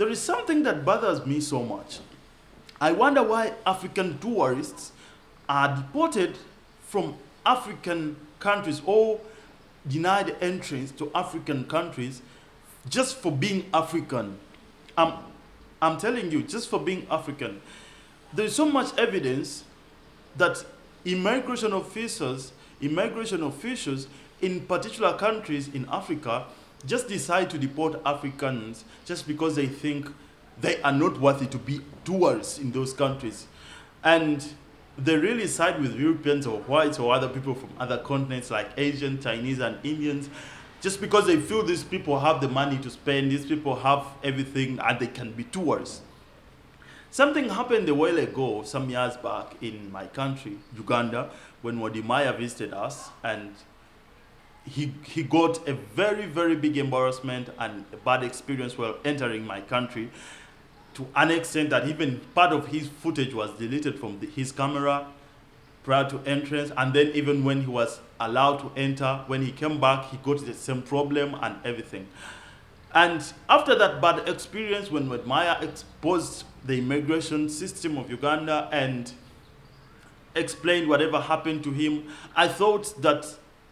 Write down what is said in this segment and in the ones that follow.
there is something that bothers me so much. I wonder why African tourists are deported from African countries or denied entrance to African countries just for being African. I'm, I'm telling you, just for being African. There is so much evidence that immigration officials in particular countries in Africa just decide to deport Africans just because they think they are not worthy to be tourists in those countries. And they really side with Europeans or whites or other people from other continents like Asian, Chinese, and Indians, just because they feel these people have the money to spend, these people have everything, and they can be tourists. Something happened a while ago, some years back, in my country, Uganda, when Wadimaya visited us, and he got a very, very big embarrassment and a bad experience while entering my country, to an extent that even part of his footage was deleted from his camera prior to entrance. And then even when he was allowed to enter, when he came back, he got the same problem and everything. And after that bad experience, when Maya exposed the immigration system of Uganda and explained whatever happened to him, I thought that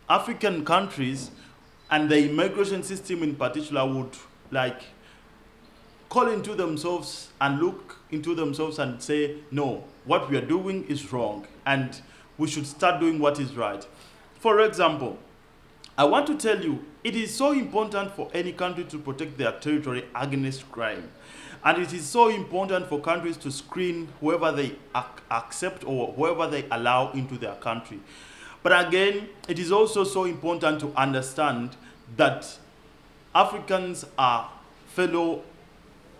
African countries and the immigration system in particular would like call into themselves and look into themselves and say, no, what we are doing is wrong and we should start doing what is right. For example, I want to tell you, it is so important for any country to protect their territory against crime. And it is so important for countries to screen whoever they accept or whoever they allow into their country. But again, it is also so important to understand that Africans are fellow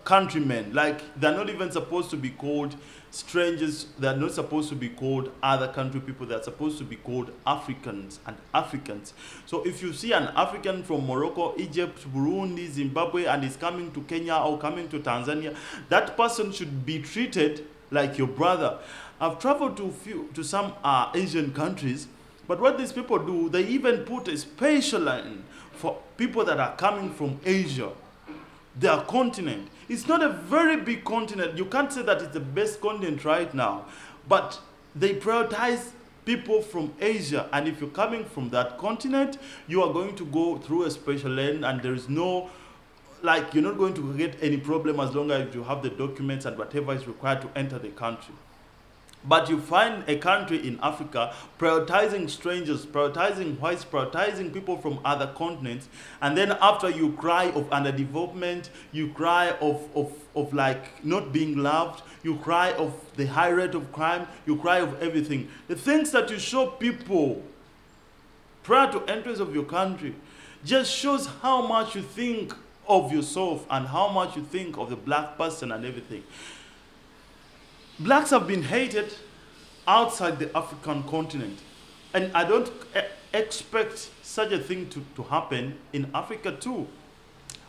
countrymen. Like, they're not even supposed to be called strangers. They're not supposed to be called other country people. They're supposed to be called Africans and Africans. So if you see an African from Morocco, Egypt, Burundi, Zimbabwe, and is coming to Kenya or coming to Tanzania, that person should be treated like your brother. I've traveled to some Asian countries, but what these people do, they even put a special line for people that are coming from Asia, their continent. It's not a very big continent. You can't say that it's the best continent right now, but they prioritize people from Asia. And if you're coming from that continent, you are going to go through a special lane, and there is no, like, you're not going to get any problem as long as you have the documents and whatever is required to enter the country. But you find a country in Africa prioritizing strangers, prioritizing whites, prioritizing people from other continents, and then after you cry of underdevelopment, you cry of like not being loved, you cry of the high rate of crime, you cry of everything. The things that you show people prior to entrance of your country just shows how much you think of yourself and how much you think of the black person and everything. Blacks have been hated outside the African continent. And I don't expect such a thing to happen in Africa too.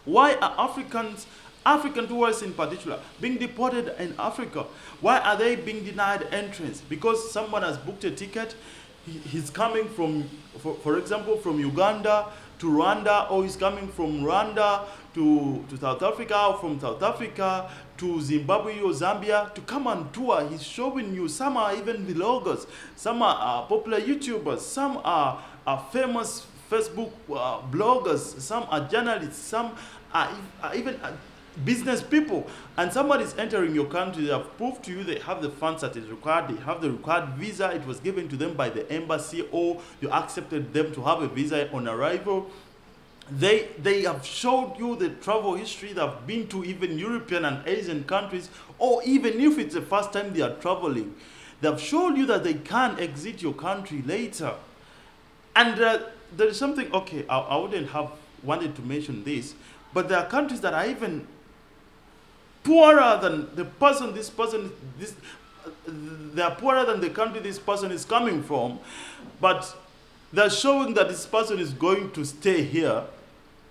Why are African tourists in particular, being deported in Africa? Why are they being denied entrance? Because someone has booked a ticket, he's coming from, for example, from Uganda to Rwanda, or he's coming from Rwanda to South Africa, or from South Africa to Zimbabwe or Zambia to come on tour. He's showing you, some are even vloggers, some are popular YouTubers, some are famous Facebook bloggers, some are journalists, some are even business people. And somebody is entering your country, they have proved to you they have the funds that is required, they have the required visa, it was given to them by the embassy, or you accepted them to have a visa on arrival. They have showed you the travel history, they've been to even European and Asian countries, or even if it's the first time they are traveling, they've showed you that they can exit your country later. And there is something, okay, I wouldn't have wanted to mention this, but there are countries that are even poorer than the person, they are poorer than the country this person is coming from, but they're showing that this person is going to stay here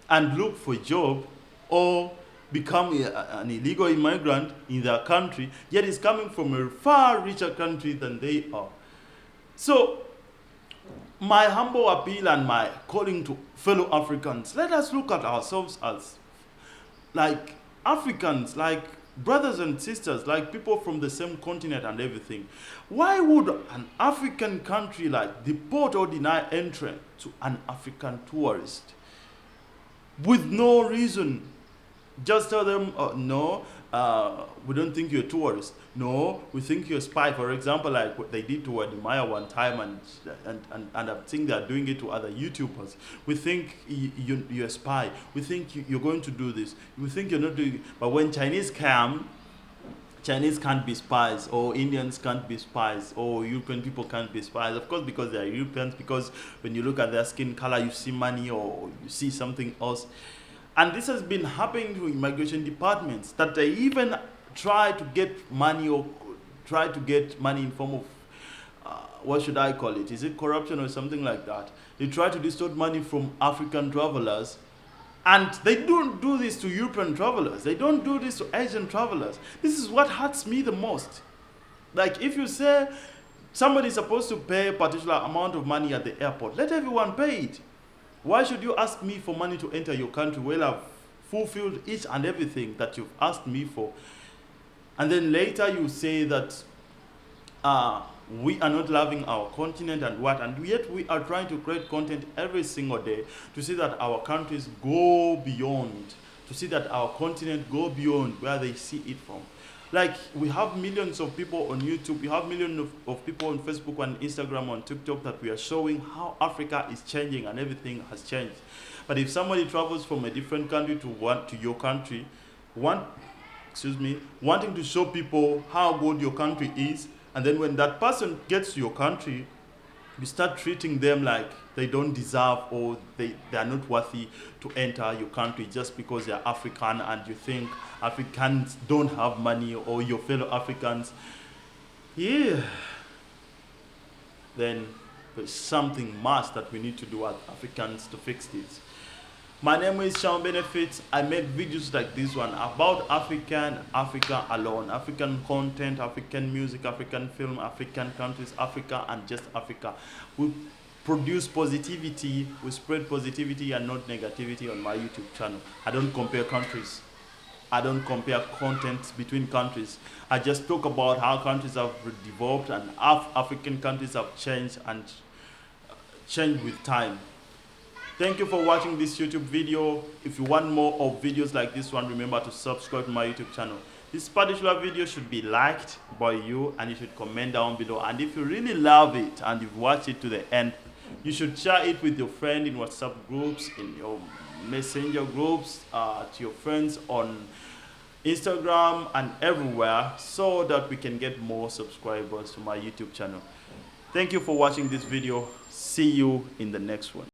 and look for a job or become an illegal immigrant in their country, yet is coming from a far richer country than they are. So, my humble appeal and my calling to fellow Africans, let us look at ourselves as like Africans, like brothers and sisters, like people from the same continent and everything. Why would an African country like deport or deny entry to an African tourist with no reason? Just tell them, no, we don't think you're a tourist. No, we think you're a spy. For example, like what they did to Adimaya one time, and I think they're doing it to other YouTubers. We think you're a spy. We think you're going to do this. We think you're not doing it. But when Chinese come, Chinese can't be spies, or Indians can't be spies, or European people can't be spies. Of course, because they are Europeans, because when you look at their skin color, you see money or you see something else. And this has been happening to immigration departments, that they even try to get money, or try to get money in form of, what should I call it? Is it corruption or something like that? They try to distort money from African travelers. And they don't do this to European travelers. They don't do this to Asian travelers. This is what hurts me the most. Like, if you say somebody is supposed to pay a particular amount of money at the airport, let everyone pay it. Why should you ask me for money to enter your country? Well, I've fulfilled each and everything that you've asked me for. And then later you say that we are not loving our continent and what, and yet we are trying to create content every single day to see that our countries go beyond, to see that our continent go beyond where they see it from. Like, we have millions of people on YouTube, we have millions of people on Facebook and Instagram, on TikTok, that we are showing how Africa is changing and everything has changed. But if somebody travels from a different country to your country, wanting to show people how good your country is, and then when that person gets to your country, you start treating them like they don't deserve, or they are not worthy to enter your country just because they're African, and you think Africans don't have money, or your fellow Africans. Yeah. Then there's something much that we need to do as Africans to fix this. My name is Shammahbenefits. I make videos like this one about Africa alone, African content, African music, African film, African countries, Africa, and just Africa. We produce positivity, we spread positivity and not negativity on my YouTube channel. I don't compare countries. I don't compare content between countries. I just talk about how countries have developed and how African countries have changed and changed with time. Thank you for watching this YouTube video. If you want more of videos like this one, remember to subscribe to my YouTube channel. This particular video should be liked by you, and you should comment down below. And if you really love it and you've watched it to the end, you should share it with your friend in WhatsApp groups, in your messenger groups, to your friends on Instagram and everywhere, so that we can get more subscribers to my YouTube channel. Thank you for watching this video. See you in the next one.